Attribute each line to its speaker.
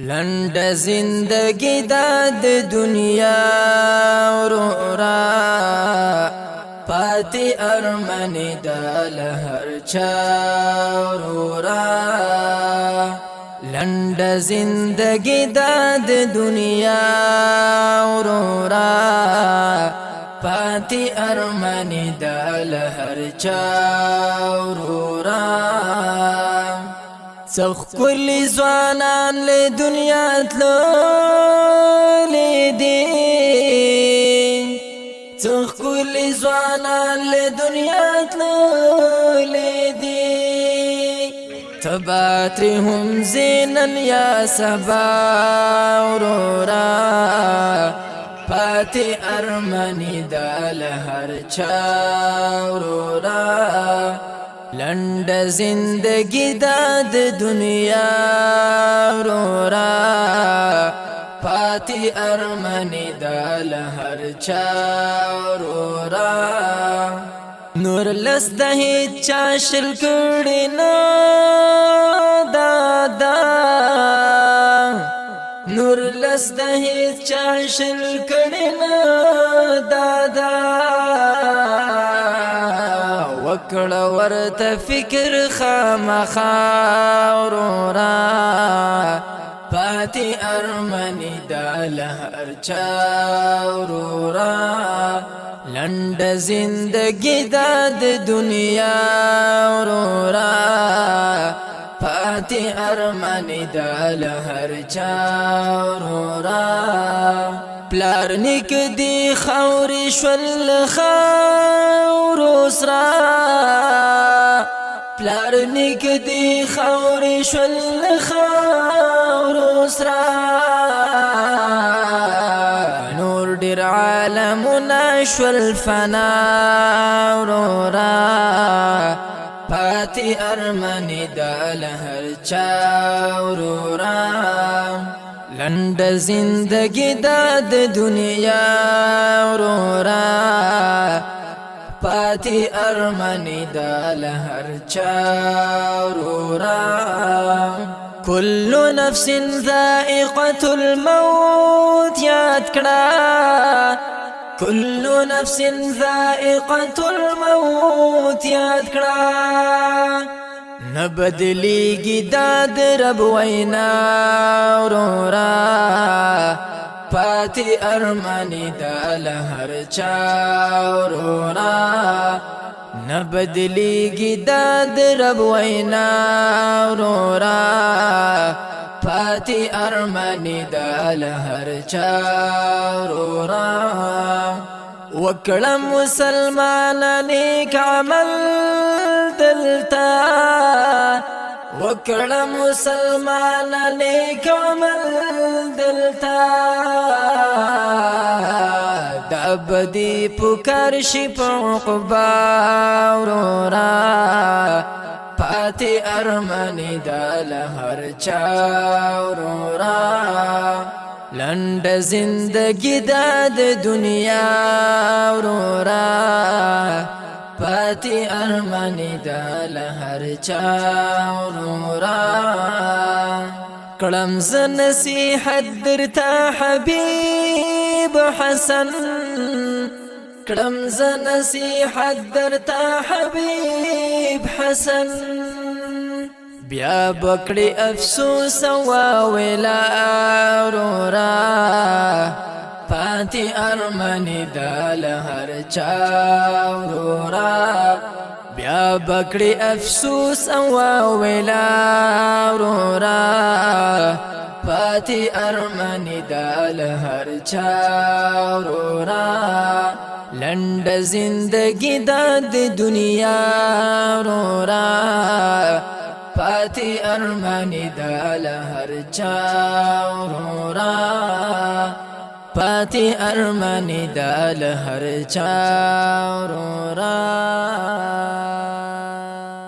Speaker 1: لنډ زندگی د دنیا ورورا پاتی ارمانی د لهر چا ورورا لنډ زندگی د دنیا ورورا پاتی ارمانی د لهر چا ورورا سخ کلی زوانان له دنیا تللی دی سخ کلی زوانان له دنیا تللی دی تباتری هم زینن یا سبا ورورا پاتی ارمانی دا لهر چا ورورا لنډ زندگی د دنیا ورورا پاتی ارمانی د لهر چا ورورا نور لس د هیچا شل کړي نه دادا نور لس د هیچا شل کړي نه دادا وکړه ورته فکر خامخا ورورا پاتی ارمانی د لهر چا ورورا لنډ زندگی د دنیا ورورا پاتی ارمانی د لهر چا ورورا پلار نیک دی خوري شول خورو سرا پلار نیک دی خوري شول خورو سرا نور ډیر عالمنا شول فنا ورورا پاتی ارمانی د لهر چا ورورا لنډ زندگی د دنیا ورورا پاتی ارمانی د لهر چا ورورا کل نفس ذائقة الموت یاد کړه کل نفس ذائقة الموت یاد کړه نبدلیگی داد رب وینا ورورا پاتی ارمانی دا لهر چا ورورا نبدلیگی داد رب وینا ورورا پاتی ارمانی دا لهر چا ورورا وکړه مسلمان نیک عمل دلتا وکړه مسلمان نیک عمل دلتا د ابدي پکار شي په عقبا ورورا پاتی ارمانی د لهر چا ورورا لنډ زندگی د دنیا ورورا پاتی ارمانی د لهر چا ورورا کړم ز نصیحت درته حبیب حسن کړم ز نصیحت درته حبیب حسن بیا بکړی افسوس واویلا ورورا پاتی ارمانی د لهر چا ورورا بیا بکړی افسوس واویلا ورورا پاتی ارمانی د لهر چا ورورا لنډ زندگی د دنیا ورورا پاتی ارمانی د لهر چا ورورا پاتی ارمانی د لهر چا ورورا